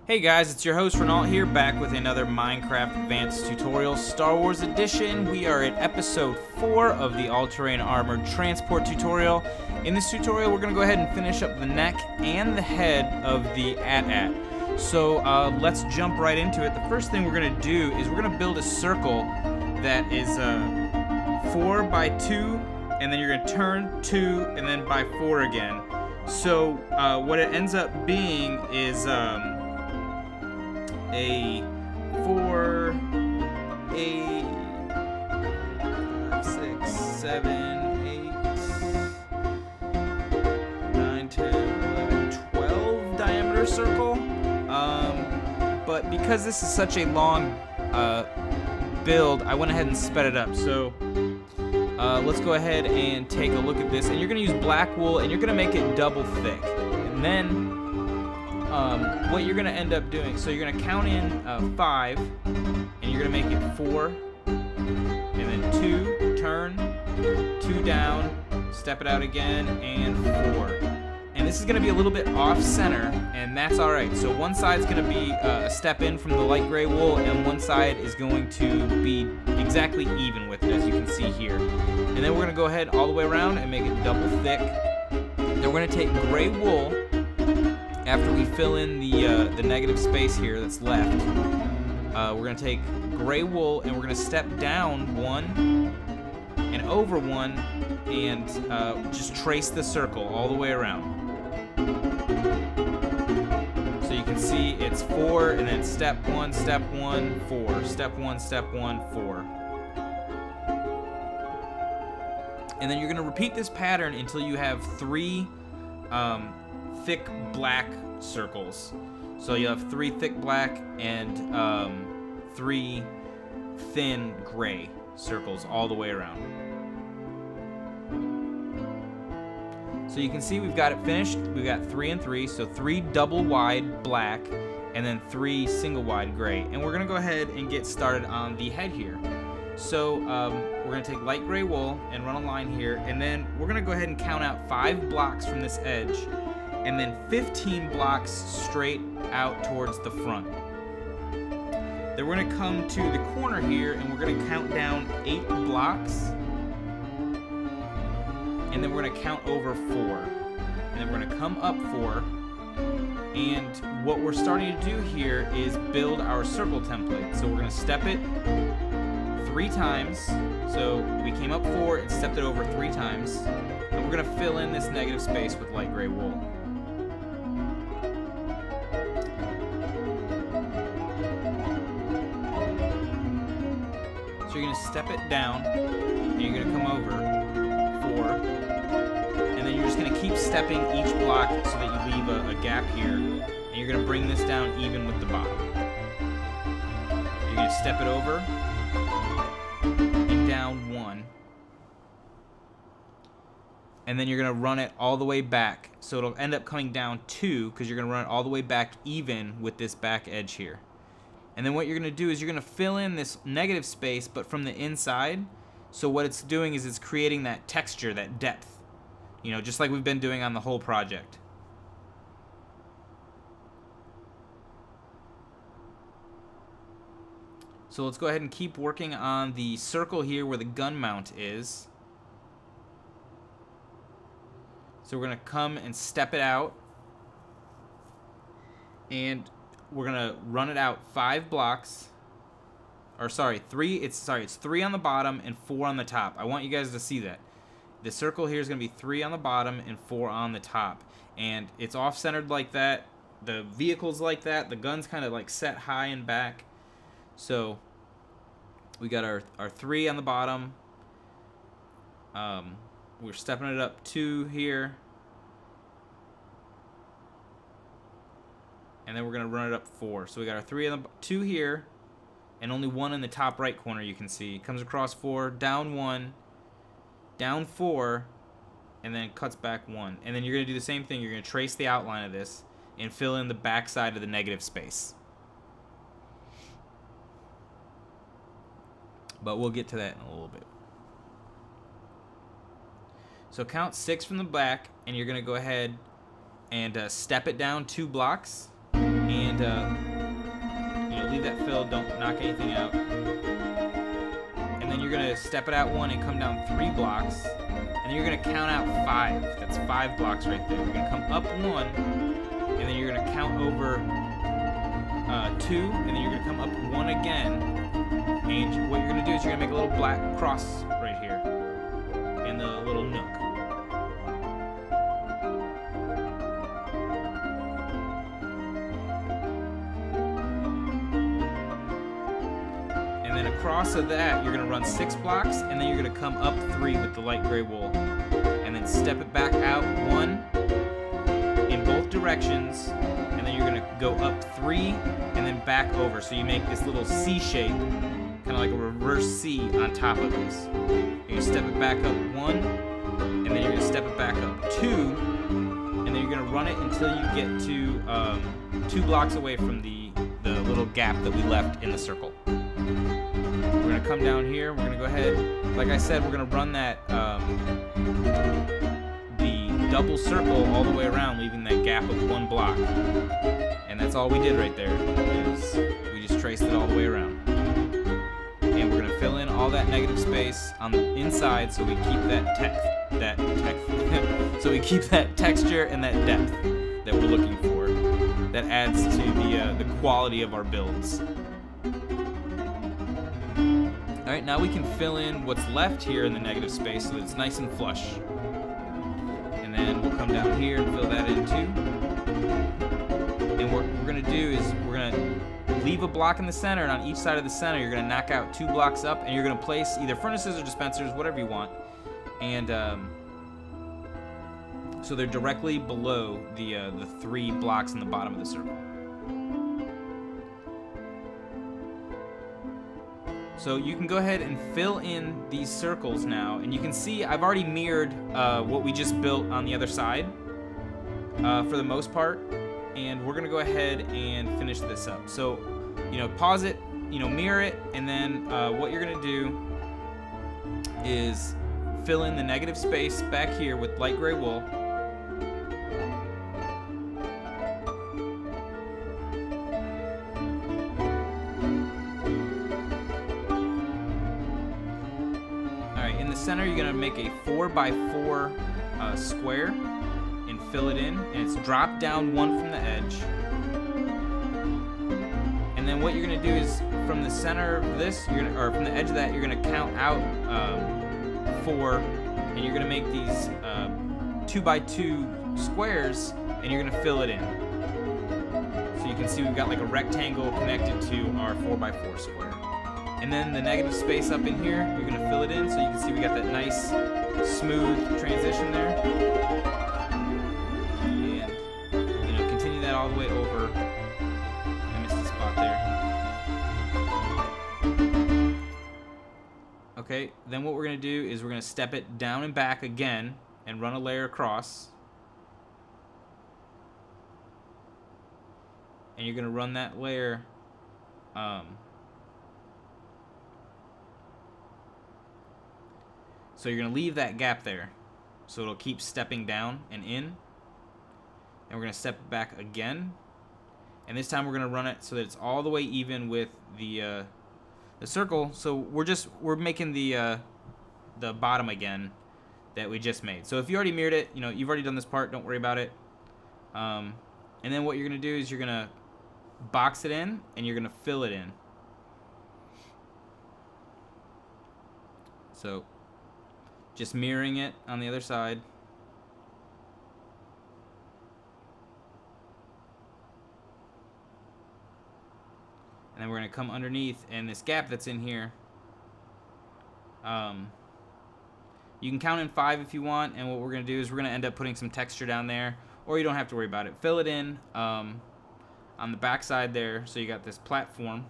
Hey guys, it's your host Rannalt here, back with another Minecraft Advanced tutorial, Star Wars Edition. We are at episode 4 of the All-Terrain Armored Transport tutorial. In this tutorial, we're going to go ahead and finish up the neck and the head of the AT-AT. So let's jump right into it. The first thing we're going to do is we're going to build a circle that is 4 by 2, and then you're going to turn 2 and then by 4 again. So what it ends up being is a 4, 8, 5, 6, 7, 8, 9, 10, 11, 12 diameter circle. But because this is such a long build, I went ahead and sped it up. So let's go ahead and take a look at this. And you're going to use black wool, and you're going to make it double thick. And then what you're going to end up doing, so you're going to count in 5, and you're going to make it 4, and then 2, turn, 2 down, step it out again, and 4. And this is going to be a little bit off center, and that's alright. So one side's going to be a step in from the light gray wool, and one side is going to be exactly even with it, as you can see here. And then we're going to go ahead all the way around and make it double thick. Then we're going to take gray wool. After we fill in the negative space here that's left, we're going to take gray wool and we're going to step down 1 and over 1 and just trace the circle all the way around. So you can see it's 4 and then step 1, 4, step 1, 4. And then you're going to repeat this pattern until you have 3 thick black circles. So you have 3 thick black and 3 thin gray circles all the way around. So you can see we've got it finished. We've got 3 and 3, so 3 double wide black and then 3 single wide gray. And we're gonna go ahead and get started on the head here. So we're gonna take light gray wool and run a line here, and then we're gonna go ahead and count out 5 blocks from this edge, and then 15 blocks straight out towards the front. Then we're going to come to the corner here, and we're going to count down 8 blocks, and then we're going to count over 4. And then we're going to come up 4, and what we're starting to do here is build our circle template. So we're going to step it 3 times. So we came up 4 and stepped it over 3 times, and we're going to fill in this negative space with light gray wool. So you're going to step it down, and you're going to come over 4, and then you're just going to keep stepping each block so that you leave a gap here, and you're going to bring this down even with the bottom. You're going to step it over and down 1, and then you're going to run it all the way back, so it'll end up coming down 2 because you're going to run it all the way back even with this back edge here. And then what you're going to do is you're going to fill in this negative space, but from the inside. So what it's doing is it's creating that texture, that depth, you know, just like we've been doing on the whole project. So let's go ahead and keep working on the circle here where the gun mount is. So we're going to come and step it out, and we're gonna run it out 5 blocks, or sorry, 3. It's 3 on the bottom and 4 on the top. I want you guys to see that the circle here is gonna be 3 on the bottom and 4 on the top, and it's off-centered like that. The vehicle's like that. The gun's kind of like set high and back. So we got our 3 on the bottom. We're stepping it up 2 here. And then we're going to run it up 4. So we got our 2 here, and only 1 in the top right corner you can see. It comes across 4, down 1, down 4, and then it cuts back 1. And then you're going to do the same thing. You're going to trace the outline of this and fill in the back side of the negative space. But we'll get to that in a little bit. So count 6 from the back, and you're going to go ahead and step it down 2 blocks. And and leave that filled. Don't knock anything out. And then you're gonna step it out 1 and come down 3 blocks, and then you're gonna count out 5. That's 5 blocks right there. You're gonna come up 1, and then you're gonna count over 2, and then you're gonna come up 1 again. And what you're gonna do is you're gonna make a little black cross right here in the little nook. And then across of that, you're gonna run 6 blocks, and then you're gonna come up 3 with the light gray wool, and then step it back out 1 in both directions, and then you're gonna go up 3 and then back over. So you make this little C shape, kind of like a reverse C on top of this. You're gonna step it back up 1, and then you're gonna step it back up 2, and then you're gonna run it until you get to 2 blocks away from the little gap that we left in the circle. We're gonna come down here. We're gonna go ahead. Like I said, we're gonna run that the double circle all the way around, leaving that gap of 1 block. And that's all we did right there. Is we just traced it all the way around. And we're gonna fill in all that negative space on the inside, so we keep so we keep that texture and that depth that we're looking for. That adds to the quality of our builds. All right, now we can fill in what's left here in the negative space so that it's nice and flush. And then we'll come down here and fill that in too. And what we're gonna do is we're gonna leave a block in the center, and on each side of the center, you're gonna knock out 2 blocks up, and you're gonna place either furnaces or dispensers, whatever you want. And so they're directly below the 3 blocks in the bottom of the circle. So you can go ahead and fill in these circles now, and you can see I've already mirrored what we just built on the other side for the most part, and we're gonna go ahead and finish this up. So, pause it, mirror it, and then what you're gonna do is fill in the negative space back here with light gray wool. Center, you're gonna make a 4x4 square and fill it in, and it's dropped down 1 from the edge. And then what you're gonna do is from the center of this, or from the edge of that, you're gonna count out 4, and you're gonna make these 2x2 squares, and you're gonna fill it in. So you can see we've got like a rectangle connected to our 4x4 square. And then the negative space up in here, you're gonna fill it in, so you can see we got that nice, smooth transition there. And continue that all the way over. I missed a spot there. Okay, then what we're gonna do is we're gonna step it down and back again and run a layer across. And you're gonna run that layer so you're going to leave that gap there, so it'll keep stepping down and in. And we're going to step it back again. And this time we're going to run it so that it's all the way even with the circle. So we're making the bottom again that we just made. So if you already mirrored it, you've already done this part. Don't worry about it. And then what you're going to do is you're going to box it in, and you're going to fill it in. So just mirroring it on the other side. And then we're going to come underneath, and this gap that's in here, you can count in 5 if you want, and what we're going to do is we're going to end up putting some texture down there, or you don't have to worry about it. Fill it in on the back side there, so you got this platform.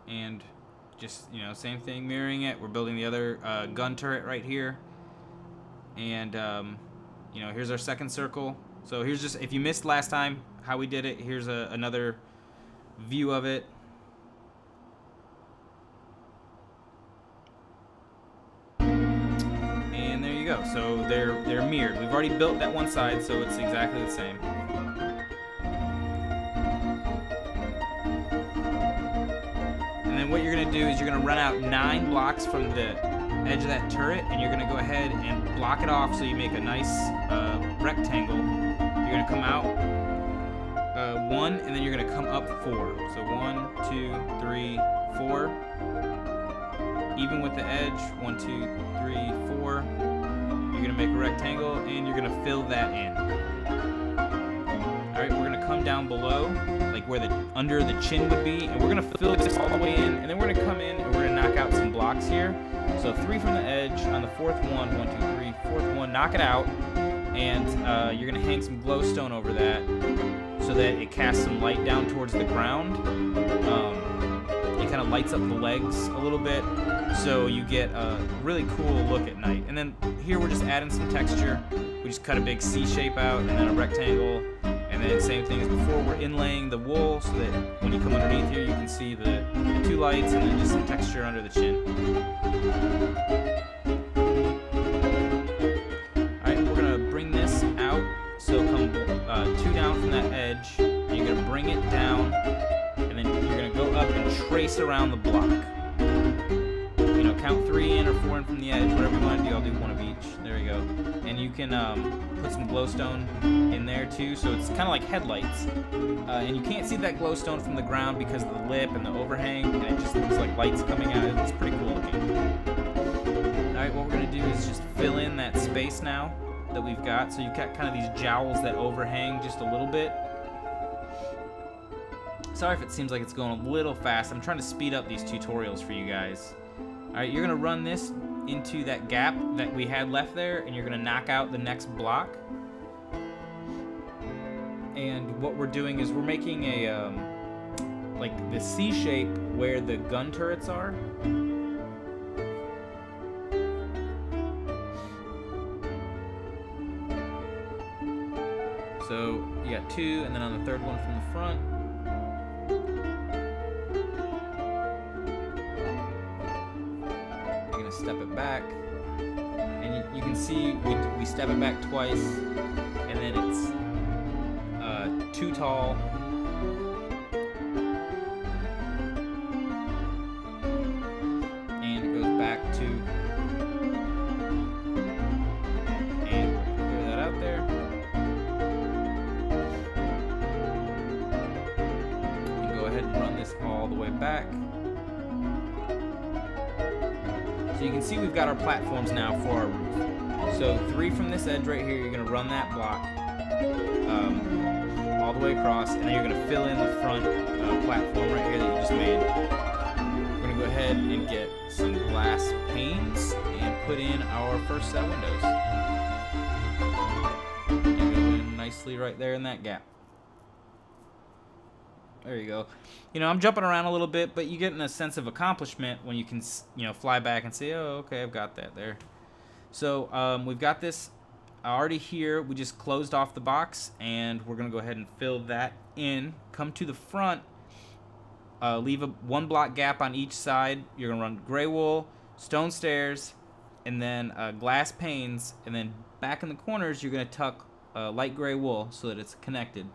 And just, same thing, mirroring it. We're building the other gun turret right here. And, here's our second circle. So here's just, if you missed last time how we did it, here's another view of it. And there you go. So they're mirrored. We've already built that one side, so it's exactly the same. And then what you're gonna do is you're gonna run out 9 blocks from the edge of that turret, and you're gonna go ahead and block it off so you make a nice rectangle. You're gonna come out 1, and then you're gonna come up 4. So 1, 2, 3, 4. Even with the edge, 1, 2, 3, 4. You're gonna make a rectangle, and you're gonna fill that in. All right, we're gonna come down below, like where the under the chin would be, and we're gonna fill this all the way in, and then we're gonna come in and we're gonna knock out some blocks here. So 3 from the edge on the 4th one, 1, 2, 3, 4th one, knock it out, and you're gonna hang some glowstone over that so that it casts some light down towards the ground. It kind of lights up the legs a little bit, so you get a really cool look at night. And then here we're just adding some texture. We just cut a big C shape out and then a rectangle, and then same thing as before, we're inlaying the wool so that when you come underneath here you can see the 2 lights and then just some texture under the chin. Alright, we're going to bring this out, so come 2 down from that edge, and you're going to bring it down, and then you're going to go up and trace around the block. You know, count 3 in or 4 in from the edge, whatever you want to do. I'll do 1 of each. There we go. And you can put some glowstone in there too, so it's kind of like headlights. And you can't see that glowstone from the ground because of the lip and the overhang, and it just looks like lights coming out. It's pretty cool looking. Alright, what we're going to do is just fill in that space now that we've got. So you've got kind of these jowls that overhang just a little bit. Sorry if it seems like it's going a little fast. I'm trying to speed up these tutorials for you guys. Alright, you're going to run this into that gap that we had left there, and you're going to knock out the next block. And what we're doing is we're making a, like the C shape where the gun turrets are. So you got 2, and then on the 3rd one from the front. Step it back, and you can see we step it back twice, and then it's too tall, and it goes back to, and clear that out there, and go ahead and run this all the way back. So you can see we've got our platforms now for our roof. So 3 from this edge right here, you're going to run that block all the way across, and then you're going to fill in the front platform right here that you just made. We're going to go ahead and get some glass panes and put in our first set of windows. And go in nicely right there in that gap. There you go. You know, I'm jumping around a little bit, but you get a sense of accomplishment when you can, you know, fly back and say, oh, okay, I've got that there. So we've got this already here. We just closed off the box, and we're going to go ahead and fill that in. Come to the front, leave a 1 block gap on each side. You're going to run gray wool, stone stairs, and then glass panes, and then back in the corners, you're going to tuck light gray wool so that it's connected.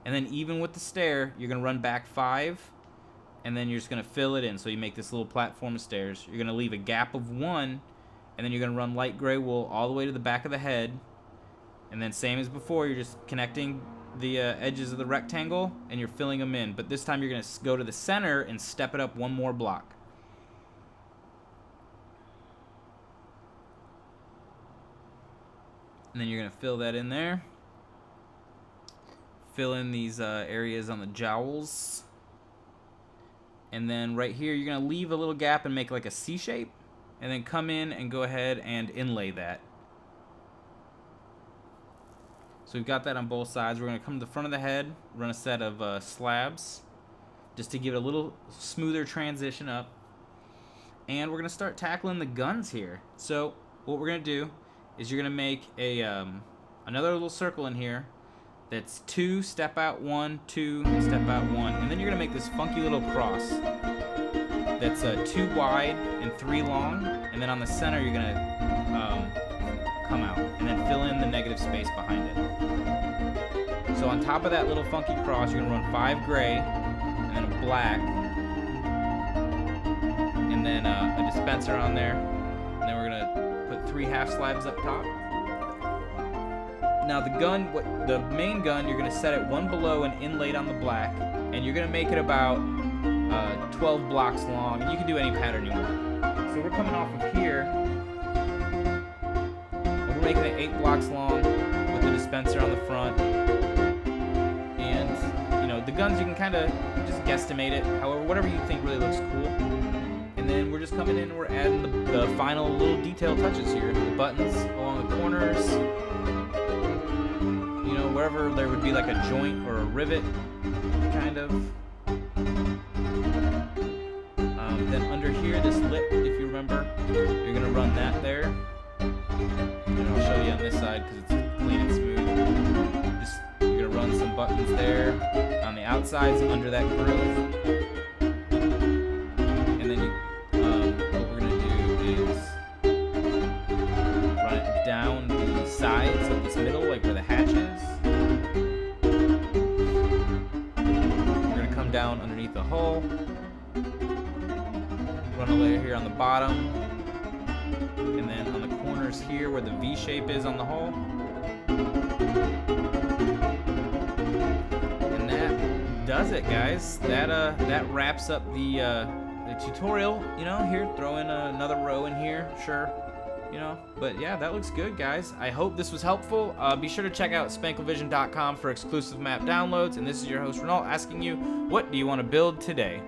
And then even with the stair, you're going to run back 5, and then you're just going to fill it in. So you make this little platform of stairs. You're going to leave a gap of 1, and then you're going to run light gray wool all the way to the back of the head. And then same as before, you're just connecting the edges of the rectangle, and you're filling them in. But this time you're going to go to the center and step it up 1 more block. And then you're going to fill that in there. Fill in these areas on the jowls, and then right here you're gonna leave a little gap and make like a C shape, and then come in and go ahead and inlay that. So we've got that on both sides. We're gonna come to the front of the head, run a set of slabs just to give it a little smoother transition up, and we're gonna start tackling the guns here. So what we're gonna do is you're gonna make a another little circle in here. That's 2, step out 1, 2, step out 1, and then you're gonna make this funky little cross. that's 2 wide and 3 long, and then on the center you're gonna come out and then fill in the negative space behind it. So on top of that little funky cross, you're gonna run 5 gray and then a black, and then a dispenser on there, and then we're gonna put 3 half slabs up top. Now the gun, the main gun, you're gonna set it 1 below and inlaid on the black, and you're gonna make it about 12 blocks long, and you can do any pattern you want. So we're coming off of here, and we're making it 8 blocks long with the dispenser on the front. And you know, the guns you can kind of just guesstimate it, however, whatever you think really looks cool. And then we're just coming in and we're adding the final little detail touches here, the buttons along the corners. You know, wherever there would be like a joint or a rivet, kind of. Then under here, this lip, if you remember, you're gonna run that there. And I'll show you on this side because it's clean and smooth. You're gonna run some buttons there on the outsides under that groove. And then what we're gonna do is run it down the sides of this middle, like where the hatch is. We're gonna come down underneath the hull. Run a layer here on the bottom, and then on the corners here where the V shape is on the hull. And that does it, guys. That wraps up the tutorial. You know, here, throw in another row in here, sure. You know, but yeah, that looks good, guys. I hope this was helpful. Be sure to check out spanklevision.com for exclusive map downloads. And this is your host Rannalt asking you, what do you want to build today?